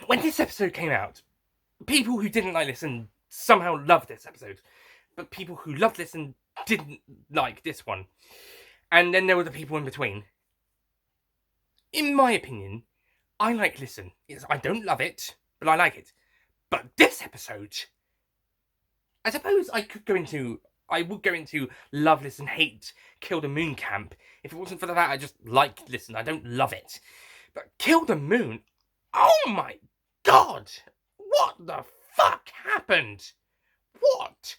when this episode came out, people who didn't like this and somehow loved this episode, but people who loved this and didn't like this one. And then there were the people in between. In my opinion, I like Listen. I don't love it, but I like it. But this episode, I suppose I would go into love Listen, hate Kill the Moon camp. If it wasn't for the fact I just like Listen, I don't love it. But Kill the Moon, oh my god! What the fuck happened? What?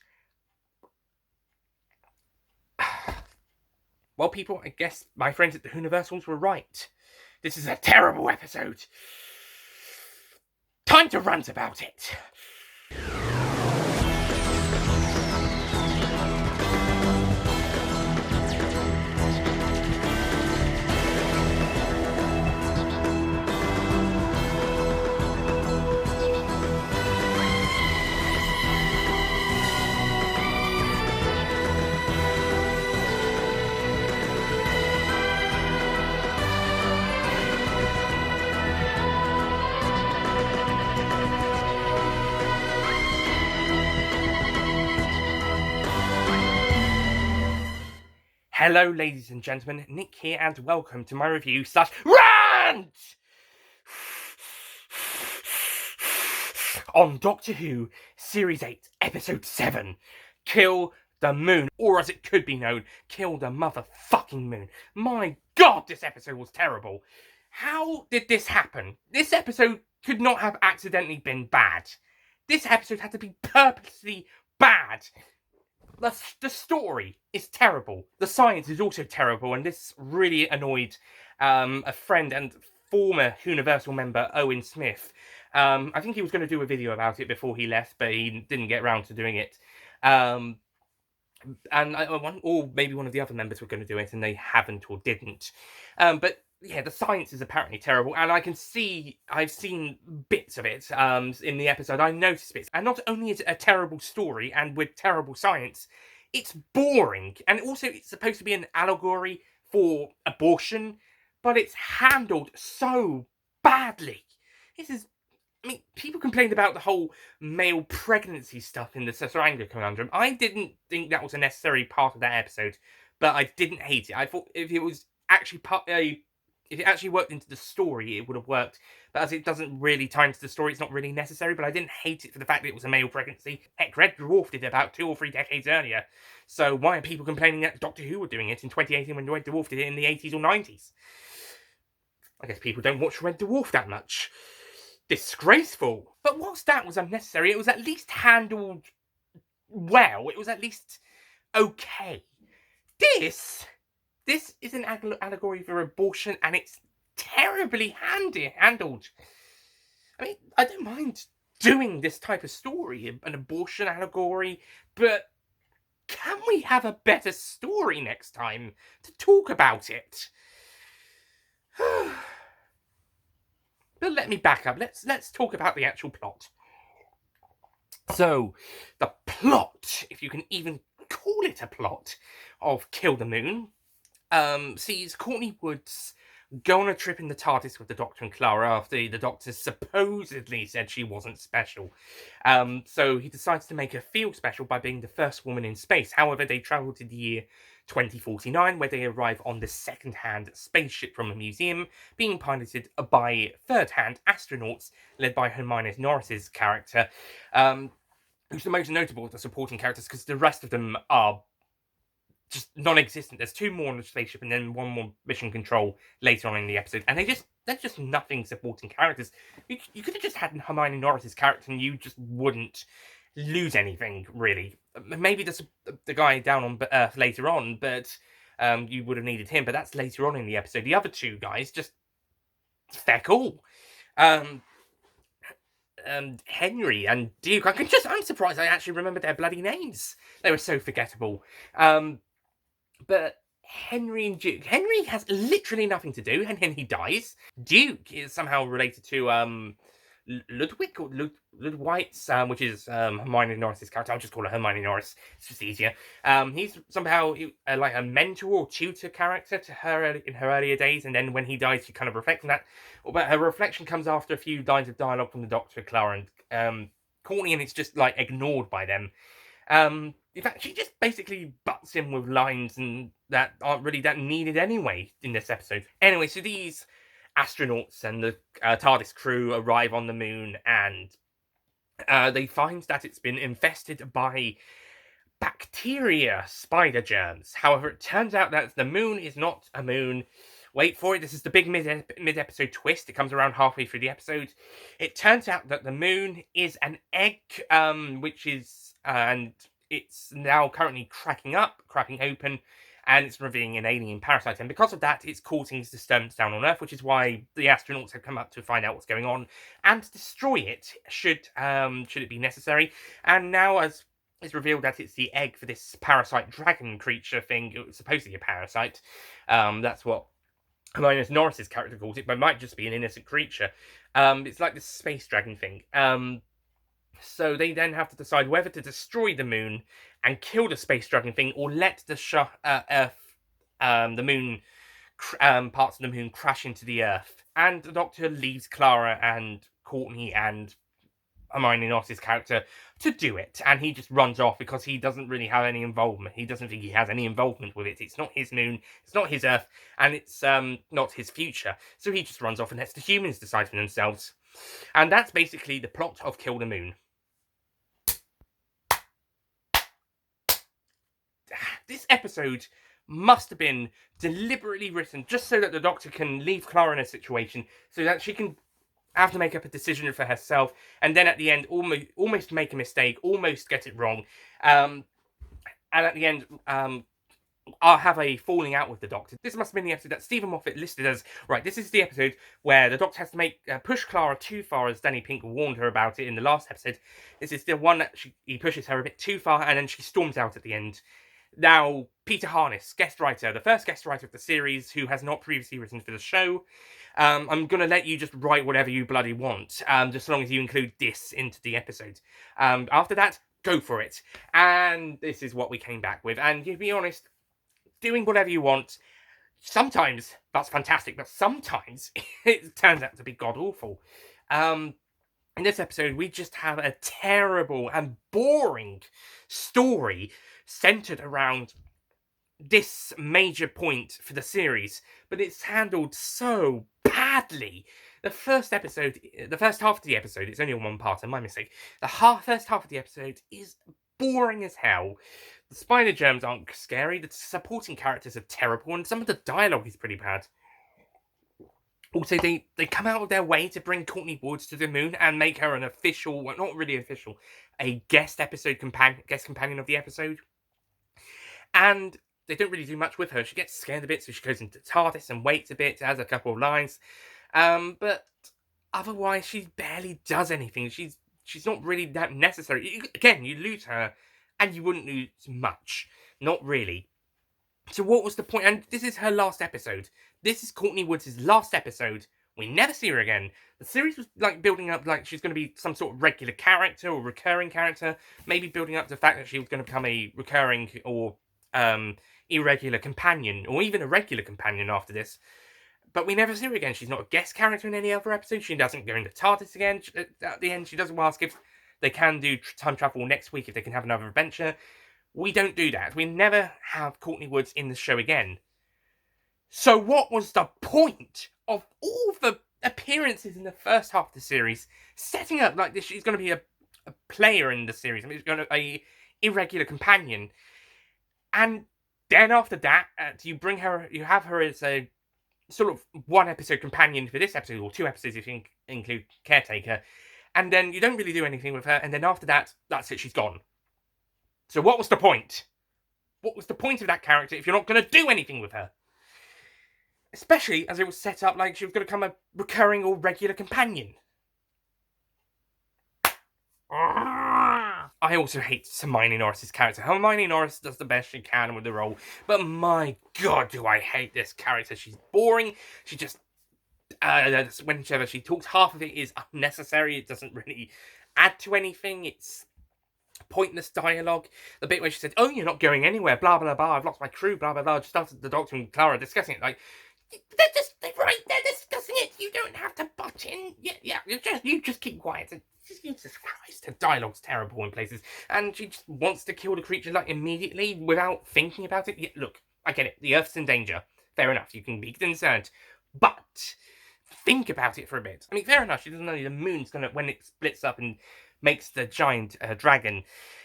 Well, people, I guess my friends at the Universals were right. This is a terrible episode. Time to rant about it. Hello, ladies and gentlemen, Nick here, and welcome to my review / rant on Doctor Who Series 8, Episode 7, Kill the Moon, or as it could be known, Kill the Motherfucking Moon. My god, this episode was terrible. How did this happen? This episode could not have accidentally been bad. This episode had to be purposely bad. The story is terrible. The science is also terrible, and this really annoyed a friend and former Universal member, Owen Smith. I think he was going to do a video about it before he left, but he didn't get around to doing it. Or maybe one of the other members were going to do it, and they haven't or didn't. But yeah, the science is apparently terrible, and I've seen bits of it in the episode. I noticed bits, and not only is it a terrible story and with terrible science, it's boring, and also it's supposed to be an allegory for abortion, but it's handled so badly. People complained about the whole male pregnancy stuff in the Saranga conundrum. I didn't think that was a necessary part of that episode, but I didn't hate it. I thought if it was actually if it actually worked into the story, it would have worked. But as it doesn't really tie into the story, it's not really necessary. But I didn't hate it for the fact that it was a male pregnancy. Heck, Red Dwarf did it about 2 or 3 decades earlier. So why are people complaining that Doctor Who were doing it in 2018 when Red Dwarf did it in the 80s or 90s? I guess people don't watch Red Dwarf that much. Disgraceful. But whilst that was unnecessary, it was at least handled well. It was at least okay. This is an allegory for abortion, and it's terribly handled. I don't mind doing this type of story, an abortion allegory, but can we have a better story next time to talk about it? But let me back up. Let's talk about the actual plot. So, the plot, if you can even call it a plot, of Kill the Moon sees Courtney Woods go on a trip in the TARDIS with the Doctor and Clara after the Doctor supposedly said she wasn't special. So he decides to make her feel special by being the first woman in space. However, they travel to the year 2049, where they arrive on the second-hand spaceship from a museum, being piloted by third-hand astronauts, led by Hermione Norris's character, who's the most notable of the supporting characters, because the rest of them are just non-existent. There's 2 more on the spaceship and then 1 more mission control later on in the episode, and they're just nothing supporting characters. You could have just had Hermione Norris's character and you just wouldn't lose anything, really. Maybe the guy down on Earth later on, but you would have needed him, but that's later on in the episode. The other 2 guys, just feck all. Henry and Duke, I'm surprised I actually remembered their bloody names. They were so forgettable. But Henry and Duke. Henry has literally nothing to do, and then he dies. Duke is somehow related to Ludwig or Ludwig's, which is Hermione Norris's character. I'll just call her Hermione Norris. It's just easier. He's somehow like a mentor or tutor character to her in her earlier days, and then when he dies, she kind of reflects on that. But her reflection comes after a few lines of dialogue from the Doctor, Clara, and Courtney, and it's just like ignored by them. In fact, she just basically butts in with lines and that aren't really that needed anyway in this episode. Anyway, so these astronauts and the TARDIS crew arrive on the moon, and they find that it's been infested by bacteria spider germs. However, it turns out that the moon is not a moon. Wait for it, this is the big mid-episode twist. It comes around halfway through the episode. It turns out that the moon is an egg, which is, and it's now currently cracking open, and it's revealing an alien parasite. And because of that, it's causing disturbance down on Earth, which is why the astronauts have come up to find out what's going on and destroy it, should it be necessary. And now, as it's revealed that it's the egg for this parasite dragon creature thing, it was supposedly a parasite. That's what Hermione Norris's character calls it, but it might just be an innocent creature. It's like this space dragon thing. So they then have to decide whether to destroy the moon and kill the space dragon thing, or let the Earth, the moon, parts of the moon crash into the Earth. And the Doctor leaves Clara and Courtney and Hermione Norris's character to do it, and he just runs off because he doesn't really have any involvement. He doesn't think he has any involvement with it. It's not his moon, it's not his Earth, and it's not his future. So he just runs off and lets the humans decide for themselves. And that's basically the plot of Kill the Moon. This episode must have been deliberately written just so that the Doctor can leave Clara in a situation so that she can have to make up a decision for herself, and then at the end almost make a mistake, almost get it wrong, and at the end I'll have a falling out with the Doctor. This must have been the episode that Stephen Moffat listed as, right, this is the episode where the Doctor has to push Clara too far, as Danny Pink warned her about it in the last episode. This is the one that he pushes her a bit too far, and then she storms out at the end. Now, Peter Harness, guest writer, the first guest writer of the series, who has not previously written for the show. I'm going to let you just write whatever you bloody want, just as long as you include this into the episode. After that, go for it. And this is what we came back with. And to be honest, doing whatever you want, sometimes that's fantastic, but sometimes it turns out to be god-awful. In this episode, we just have a terrible and boring story centered around this major point for the series, but it's handled so badly. The first half of the episode, it's only one part, and my mistake. First half of the episode is boring as hell. The spider germs aren't scary, the supporting characters are terrible, and some of the dialogue is pretty bad. Also, they come out of their way to bring Courtney Woods to the moon and make her an official, well, not really official, a guest companion of the episode. And they don't really do much with her. She gets scared a bit, so she goes into TARDIS and waits a bit, has a couple of lines. But otherwise, she barely does anything. She's not really that necessary. Again, you lose her, and you wouldn't lose much. Not really. So what was the point? And this is her last episode. This is Courtney Woods' last episode. We never see her again. The series was like building up like she's going to be some sort of regular character or recurring character. Maybe building up to the fact that she was going to become a recurring or irregular companion, or even a regular companion after this. But we never see her again. She's not a guest character in any other episode. She doesn't go into TARDIS again. At the end, she doesn't ask if they can do time travel next week, if they can have another adventure. We don't do that. We never have Courtney Woods in the show again. So what was the point of all the appearances in the first half of the series, setting up like this? She's going to be a player in the series. I mean, she's going to be an irregular companion. And then after that, you have her as a sort of one episode companion for this episode, or 2 episodes if you include Caretaker. And then you don't really do anything with her, and then after that, that's it, she's gone. So what was the point? What was the point of that character if you're not going to do anything with her? Especially as it was set up like she was going to become a recurring or regular companion. I also hate Hermione Norris's character. Hermione Norris does the best she can with the role, but my god, do I hate this character. She's boring. She just whenever she talks, half of it is unnecessary. It doesn't really add to anything. It's pointless dialogue. The bit where she said, "Oh, you're not going anywhere," blah blah blah. I've lost my crew, blah blah blah. Just after the Doctor and Clara discussing it, like they're right there discussing it. You don't have to butt in. Yeah. You just keep quiet. Jesus Christ, the dialogue's terrible in places, and she just wants to kill the creature like immediately without thinking about it. Yeah, look, I get it. The Earth's in danger. Fair enough. You can be concerned, but think about it for a bit. I mean, fair enough. She doesn't know the moon's gonna, when it splits up and makes the giant dragon,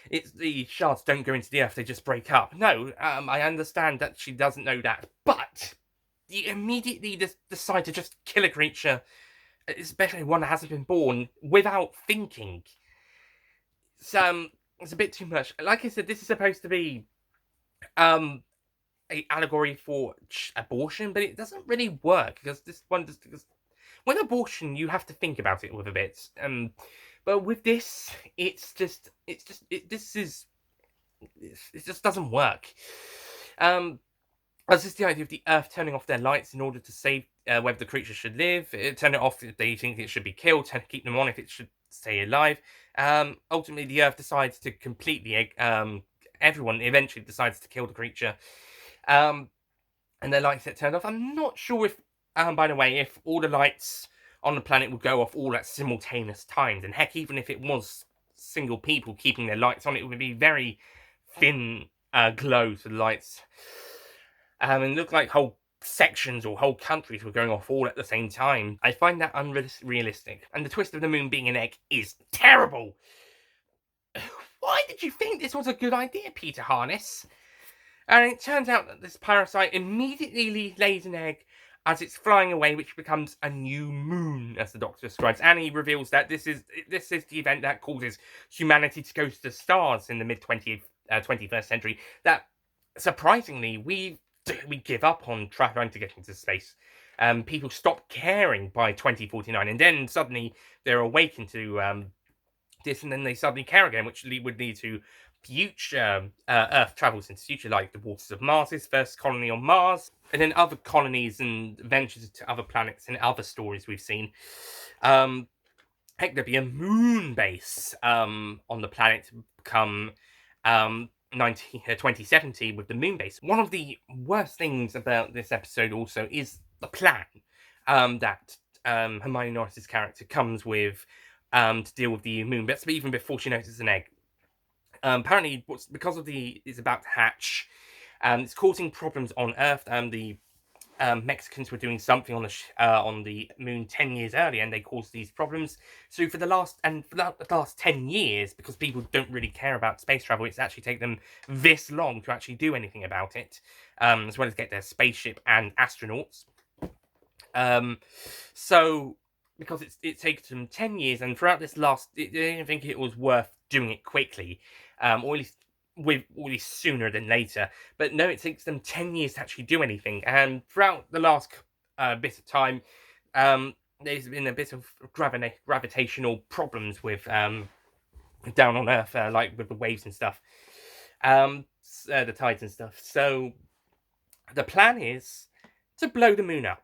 it's the shards don't go into the earth, they just break up. No, I understand that she doesn't know that, but you immediately decide to just kill a creature, especially one that hasn't been born, without thinking. It's a bit too much. Like I said, this is supposed to be a allegory for abortion, but it doesn't really work because because with abortion you have to think about it with a bit. But with this, it just doesn't work. That's just the idea of the Earth turning off their lights in order to save whether the creature should live. Turn it off if they think it should be killed. Keep them on if it should stay alive. Ultimately, the Earth decides to completely. Everyone eventually decides to kill the creature. And their lights get turned off. I'm not sure if, by the way, if all the lights on the planet would go off all at simultaneous times. And heck, even if it was single people keeping their lights on, it would be very thin glow to the lights. And it looked like whole sections or whole countries were going off all at the same time. I find that unrealistic. And the twist of the moon being an egg is terrible. Why did you think this was a good idea, Peter Harness? And it turns out that this parasite immediately lays an egg as it's flying away, which becomes a new moon, as the Doctor describes. And he reveals that this is the event that causes humanity to go to the stars in the mid-21st century. That, surprisingly, we give up on trying to get into space. People stop caring by 2049, and then suddenly they're awakened to this, and then they suddenly care again, which would lead to future Earth travels into the future, like the waters of Mars's first colony on Mars, and then other colonies and ventures to other planets and other stories we've seen. Heck, there'd be a moon base on the planet come 2070 with the moon base. One of the worst things about this episode also is the plan that Hermione Norris's character comes with to deal with the moon base, but even before she notices an egg. Apparently, because of it's about to hatch, it's causing problems on Earth. The Mexicans were doing something on the moon 10 years earlier, and they caused these problems. So for the last 10 years, because people don't really care about space travel, it's actually taken them this long to actually do anything about it, as well as get their spaceship and astronauts. So because it takes them 10 years, and throughout this they didn't think it was worth doing it quickly, or at least sooner than later. But no, it takes them 10 years to actually do anything. And throughout the last bit of time, there's been a bit of gravitational problems with down on Earth, like with the waves and stuff, the tides and stuff. So the plan is to blow the moon up.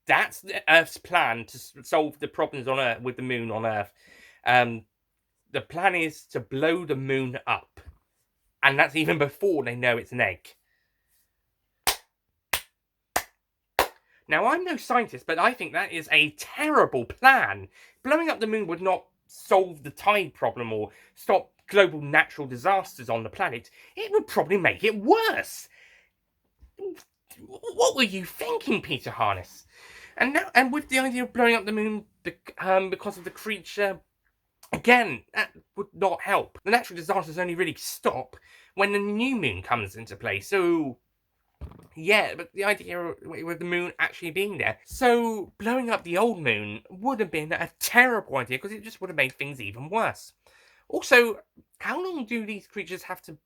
That's the Earth's plan to solve the problems on Earth with the moon on Earth. The plan is to blow the moon up. And that's even before they know it's an egg. Now, I'm no scientist, but I think that is a terrible plan. Blowing up the moon would not solve the tide problem or stop global natural disasters on the planet. It would probably make it worse. What were you thinking, Peter Harness? And with the idea of blowing up the moon because of the creature, again, that would not help. The natural disasters only really stop when the new moon comes into play. So, yeah, but the idea with the moon actually being there. So, blowing up the old moon would have been a terrible idea because it just would have made things even worse. Also, how long do these creatures have to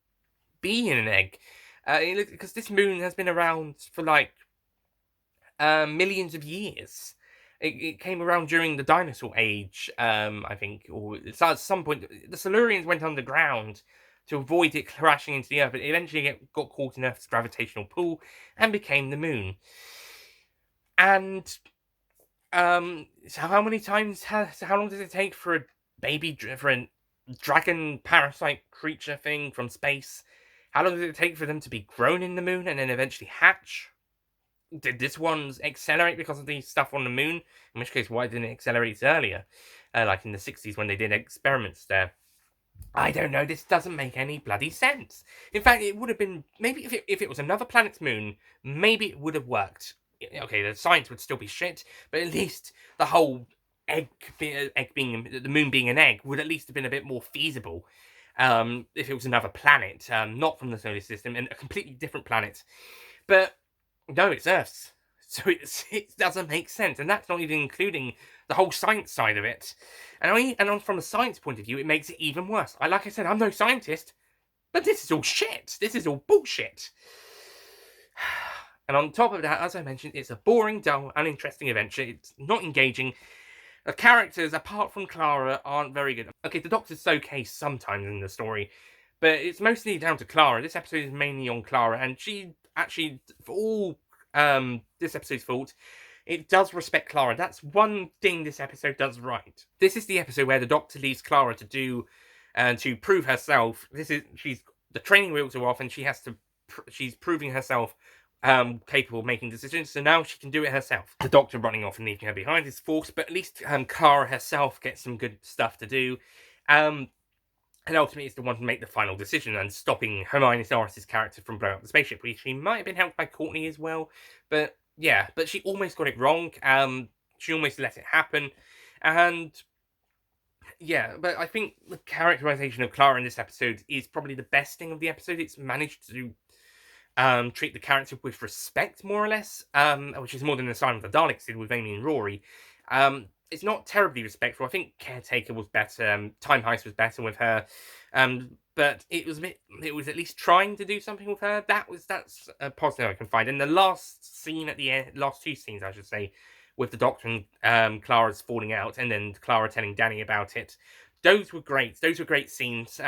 be in an egg? Because this moon has been around for like millions of years. It came around during the dinosaur age, I think, or at some point. The Silurians went underground to avoid it crashing into the Earth, but eventually got caught in Earth's gravitational pull and became the moon. And So how many times how long does it take for for a dragon parasite creature thing from space? How long does it take for them to be grown in the moon and then eventually hatch? Did this one accelerate because of the stuff on the moon? In which case, why didn't it accelerate earlier? Like in the 60s when they did experiments there. I don't know, this doesn't make any bloody sense. In fact, it would have been, maybe if it was another planet's moon, maybe it would have worked. Okay, the science would still be shit, but at least the whole egg being, the moon being an egg would at least have been a bit more feasible. If it was another planet, not from the solar system, and a completely different planet. But no, it's Earth's. So it doesn't make sense, and that's not even including the whole science side of it. From a science point of view, it makes it even worse. Like I said, I'm no scientist, but this is all shit. This is all bullshit. And on top of that, as I mentioned, it's a boring, dull, uninteresting adventure. It's not engaging. The characters, apart from Clara, aren't very good. Okay, the Doctor's okay sometimes in the story, but it's mostly down to Clara. This episode is mainly on Clara, and she actually, for all this episode's fault, it does respect Clara. That's one thing this episode does right. This is the episode where the Doctor leaves Clara to do and to prove herself. The training wheels are off, and she's proving herself capable of making decisions. So now she can do it herself. The Doctor running off and leaving her behind is forced, but at least Clara herself gets some good stuff to do. And ultimately, it's the one to make the final decision and stopping Hermione Norris's character from blowing up the spaceship, which she might have been helped by Courtney as well. But yeah, but she almost got it wrong. She almost let it happen. And yeah, but I think the characterization of Clara in this episode is probably the best thing of the episode. It's managed to treat the character with respect, more or less, which is more than the Sign of the Daleks did with Amy and Rory. It's not terribly respectful. I think Caretaker was better. Time Heist was better with her. But it was at least trying to do something with her. That's a positive I can find. And the last scene at the end, last two scenes, I should say, with the Doctor and Clara's falling out, and then Clara telling Danny about it. Those were great. Those were great scenes.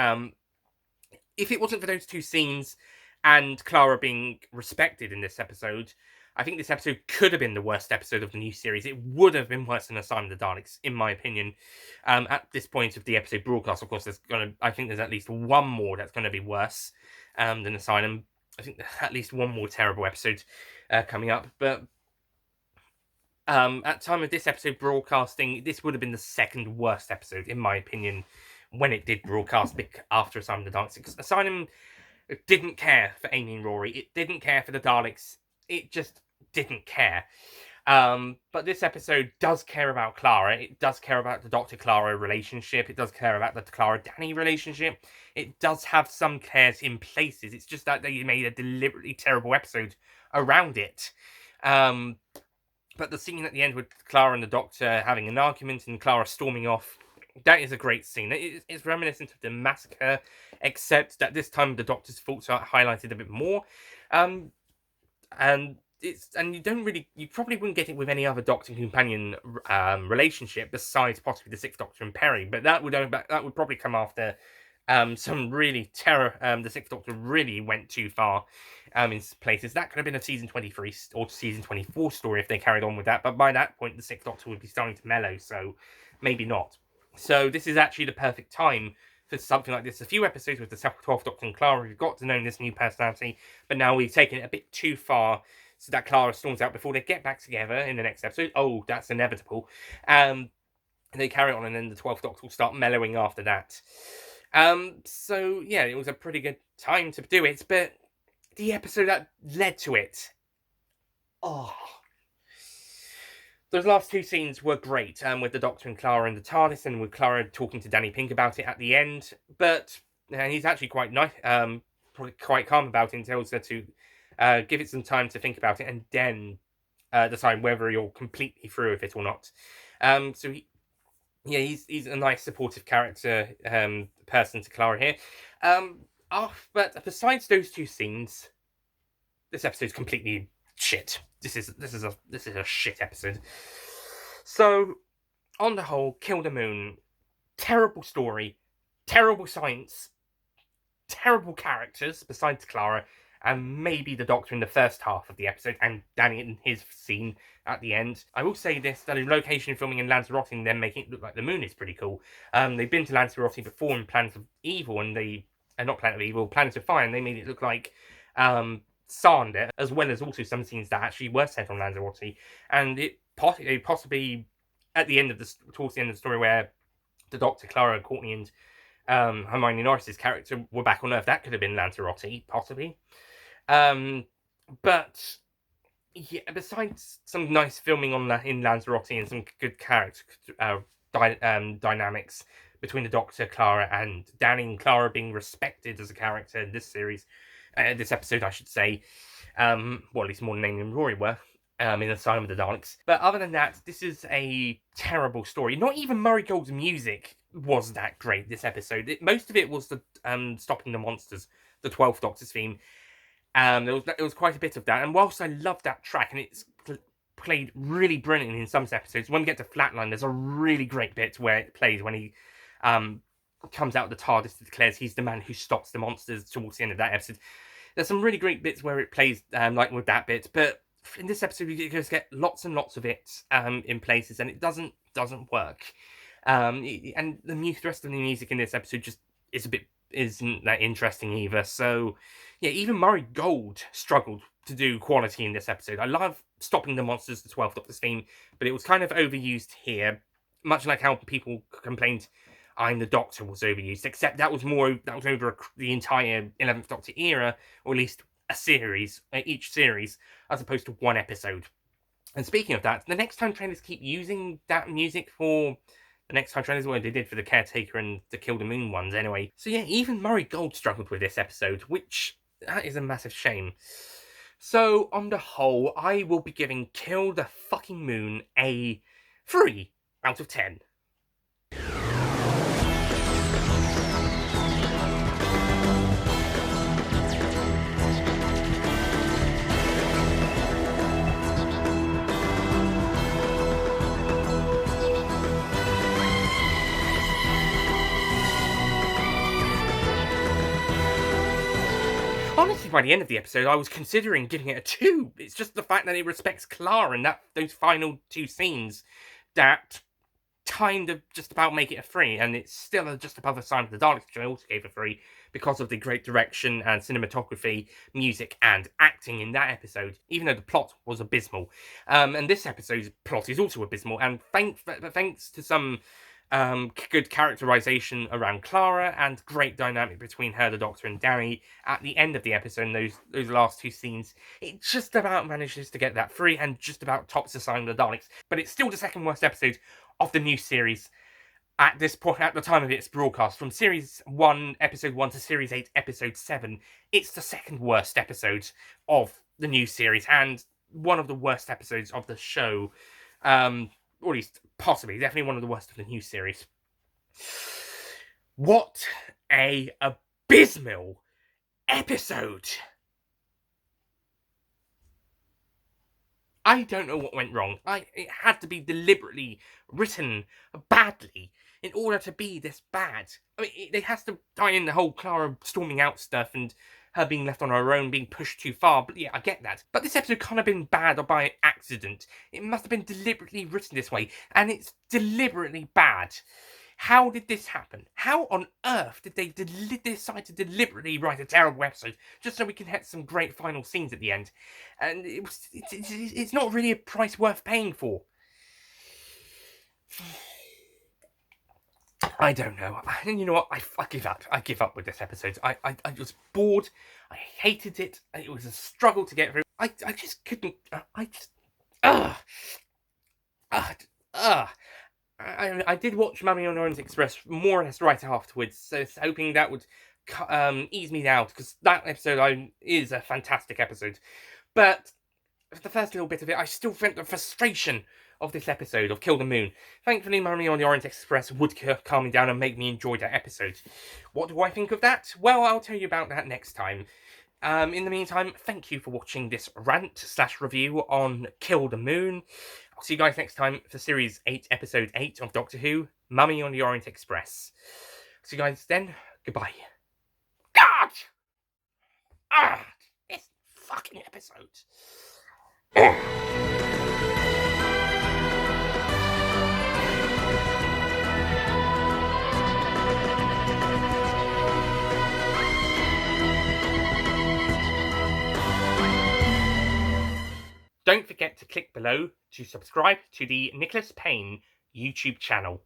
If it wasn't for those two scenes and Clara being respected in this episode, I think this episode could have been the worst episode of the new series. It would have been worse than Asylum of the Daleks, in my opinion. At this point of the episode broadcast, of course, I think there's at least one more that's going to be worse than Asylum. I think there's at least one more terrible episode coming up. But at time of this episode broadcasting, this would have been the second worst episode, in my opinion, when it did broadcast after Asylum of the Daleks. Because Asylum didn't care for Amy and Rory. It didn't care for the Daleks. It just didn't care. But this episode does care about Clara. It does care about the Doctor-Clara relationship. It does care about the Clara-Danny relationship. It does have some cares in places. It's just that they made a deliberately terrible episode around it. But the scene at the end with Clara and the Doctor having an argument and Clara storming off, that is a great scene. It's reminiscent of the massacre, except that this time the Doctor's faults are highlighted a bit more. And you probably wouldn't get it with any other Doctor and companion relationship besides possibly the Sixth Doctor and Perry, but that would probably come after some really the Sixth Doctor really went too far in places. That could have been a season 23 or season 24 story if they carried on with that, but by that point the Sixth Doctor would be starting to mellow, so maybe not. So this is actually the perfect time for something like this. A few episodes with the 12th Doctor and Clara, we've got to know this new personality, but now we've taken it a bit too far so that Clara storms out before they get back together in the next episode. Oh, that's inevitable. And they carry on, and then the 12th Doctor will start mellowing after that. So, yeah, it was a pretty good time to do it, but the episode that led to it... Oh... Those last two scenes were great, with the Doctor and Clara in the TARDIS, and with Clara talking to Danny Pink about it at the end. But he's actually quite nice, probably quite calm about it, and tells her to give it some time to think about it, and then decide whether you're completely through with it or not. So he's a nice supportive character, person to Clara here. But besides those two scenes, this episode's completely shit. This is a shit episode. So, on the whole, Kill the Moon, terrible story, terrible science, terrible characters besides Clara, and maybe the Doctor in the first half of the episode, and Danny in his scene at the end. I will say this, that the location filming in Lanzarote and then making it look like the moon is pretty cool. They've been to Lanzarote before in Planet of Evil, and not Planet of Evil, Planet of Fire, and they made it look like Sander, as well as also some scenes that actually were set on Lanzarote, and it possibly at the end of towards the end of the story where the Doctor, Clara, Courtney, and Hermione Norris's character were back on Earth, that could have been Lanzarote, possibly. But yeah, besides some nice filming in Lanzarote and some good character dynamics between the Doctor, Clara, and Danny, and Clara being respected as a character in this series, this episode, I should say. Well, at least more than Amy and Rory were. In Asylum of the Daleks. But other than that, this is a terrible story. Not even Murray Gold's music was that great this episode. Most of it was the Stopping the Monsters, the 12th Doctor's theme. There was quite a bit of that. And whilst I love that track, and it's played really brilliantly in some episodes, when we get to Flatline, there's a really great bit where it plays when he comes out of the TARDIS and declares he's the man who stops the monsters towards the end of that episode. There's some really great bits where it plays like with that bit, but in this episode we just get lots and lots of it in places, and it doesn't work. And the rest of the music in this episode just isn't that interesting either. So yeah, even Murray Gold struggled to do quality in this episode. I love Stopping the Monsters, the 12th Doctor's theme, but it was kind of overused here, much like how people complained I'm the Doctor was overused, except that was over the entire 11th Doctor era, or at least a series, each series, as opposed to one episode. And speaking of that, the Next Time Trainers keep using that music for the Next Time Trainers, what they did for the Caretaker and the Kill the Moon ones anyway. So yeah, even Murray Gold struggled with this episode, which that is a massive shame. So on the whole, I will be giving Kill the Fucking Moon a 3 out of 10. Honestly, by the end of the episode, I was considering giving it a 2. It's just the fact that it respects Clara and those final 2 scenes that kind of just about make it a 3, and it's still just above Asylum of the Daleks, which I also gave a 3 because of the great direction and cinematography, music, and acting in that episode, even though the plot was abysmal. And this episode's plot is also abysmal, and thanks to some good characterization around Clara and great dynamic between her, the Doctor, and Danny at the end of the episode, and those last 2 scenes, it just about manages to get that 3 and just about tops Asylum of the Daleks. But it's still the second worst episode of the new series at this point, at the time of its broadcast. From Series 1, Episode 1 to Series 8, Episode 7, it's the second worst episode of the new series, and one of the worst episodes of the show. Or at least, possibly, definitely one of the worst of the new series. What a abysmal episode! I don't know what went wrong. It had to be deliberately written badly in order to be this bad. I mean, it has to tie in the whole Clara storming out stuff and her being left on her own, being pushed too far. But yeah, I get that. But this episode can't have been bad or by accident. It must have been deliberately written this way, and it's deliberately bad. How did this happen? How on earth did they decide to deliberately write a terrible episode just so we can have some great final scenes at the end? And it's not really a price worth paying for. I don't know. And you know what? I give up. I give up with this episode. I was bored. I hated it. It was a struggle to get through. I just couldn't. I did watch Mummy on Orient Express more or less right afterwards, so hoping that would ease me out, because that episode is a fantastic episode. But for the first little bit of it, I still felt the frustration of this episode of Kill the Moon. Thankfully, Mummy on the Orient Express would calm me down and make me enjoy that episode. What do I think of that? Well, I'll tell you about that next time. In the meantime, thank you for watching this rant/review on Kill the Moon. I'll see you guys next time for Series 8, Episode 8 of Doctor Who, Mummy on the Orient Express. See you guys then. Goodbye. God! Yes! fucking episode. Don't forget to click below to subscribe to the Nicholas Payne YouTube channel.